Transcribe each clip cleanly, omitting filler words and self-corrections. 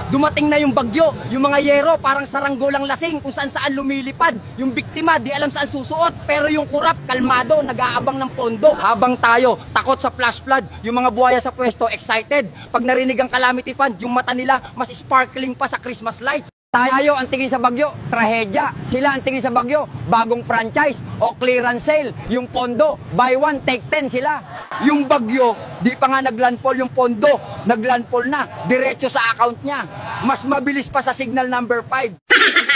Dumating na yung bagyo, yung mga yero parang saranggolang lasing kung saan saan lumilipad. Yung biktima di alam saan susuot, pero yung kurap kalmado, nag-aabang ng pondo. Habang tayo takot sa flash flood, yung mga buhaya sa pwesto excited. Pag narinig ang calamity fund, yung mata nila mas sparkling pa sa Christmas lights. Tayo ang tingin sa bagyo, trahedya. Sila ang tingin sa bagyo, bagong franchise o clearance sale. Yung pondo, buy one, take 10 sila. Yung bagyo, di pa nga naglandfall yung pondo. Naglandfall na, diretso sa account niya. Mas mabilis pa sa signal number 5.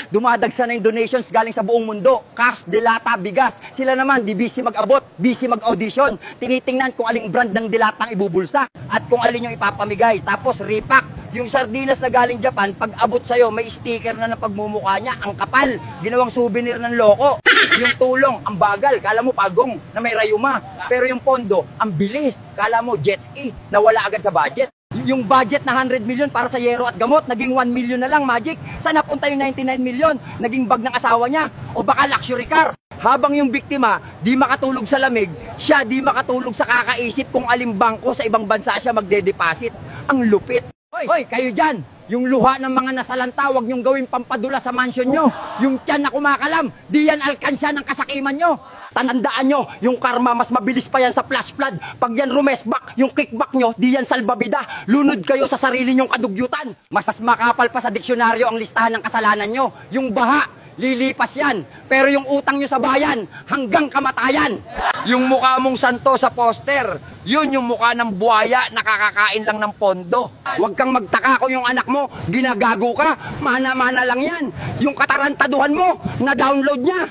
Dumadagsa na yung donations galing sa buong mundo. Cash, dilata, bigas. Sila naman, di busy mag-abot, busy mag-audition. Tinitingnan kung aling brand ng dilatang ibubulsa at kung alin yung ipapamigay. Tapos repack. Yung sardinas na galing Japan, pag abot sa'yo, may sticker na ng pagmumukha niya. Ang kapal, ginawang souvenir ng loko. Yung tulong, ang bagal, kala mo pagong na may rayuma. Pero yung pondo, ang bilis, kala mo jet ski, na wala agad sa budget. Yung budget na 100 million para sa yero at gamot, naging 1 million na lang, magic. Saan napunta yung 99 million? Naging bag ng asawa niya, o baka luxury car. Habang yung biktima, di makatulog sa lamig, siya di makatulog sa kakaisip kung aling bangko sa ibang bansa siya magde-deposit. Ang lupit. Hoy, kayo dyan, yung luha ng mga nasalanta, huwag nyong gawing pampadula sa mansion nyo. Yung tiyan na kumakalam, di yan alkansya ng kasakiman nyo. Tandaan nyo, yung karma mas mabilis pa yan sa flash flood. Pag yan rumesback, yung kickback nyo, di yan salbabida. Lunod kayo sa sarili nyong kadugyutan. Mas makapal pa sa diksyonaryo ang listahan ng kasalanan nyo. Yung baha, lilipas yan. Pero yung utang nyo sa bayan, hanggang kamatayan. Yung mukha mong santo sa poster, yun yung mukha ng buhaya na kakakain lang ng pondo. Huwag kang magtaka kung yung anak mo, ginagago ka, mana-mana lang yan. Yung katarantaduhan mo, na-download niya.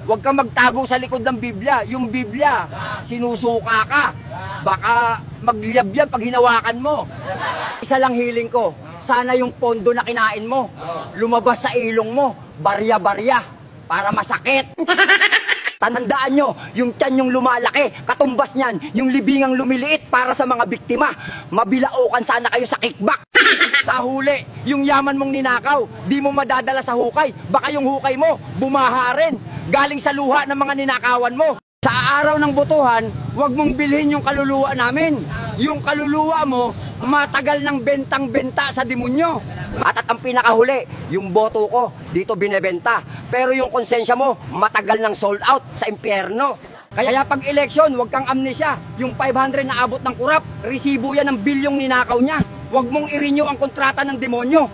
Huwag kang magtago sa likod ng Biblia. Yung Biblia, sinusuka ka. Baka magliyab yan pag hinawakan mo. Isa lang hiling ko, sana yung pondo na kinain mo, lumabas sa ilong mo, barya-barya, para masakit. Tandaan nyo, yung tiyan yung lumalaki, katumbas niyan, yung libingang lumiliit para sa mga biktima. Mabilaukan sana kayo sa kickback. Sa huli, yung yaman mong ninakaw, di mo madadala sa hukay. Baka yung hukay mo, bumaha rin, galing sa luha ng mga ninakawan mo. Sa araw ng botohan, huwag mong bilhin yung kaluluwa namin. Yung kaluluwa mo, matagal ng bentang-benta sa demonyo. At ang pinakahuli, yung boto ko, dito binebenta. Pero yung konsensya mo, matagal ng sold out sa impyerno. Kaya pag eleksyon, huwag kang amnesya. Yung 500 na abot ng kurap, resibo yan ng bilyong ninakaw niya. Huwag mong i-renew ang kontrata ng demonyo.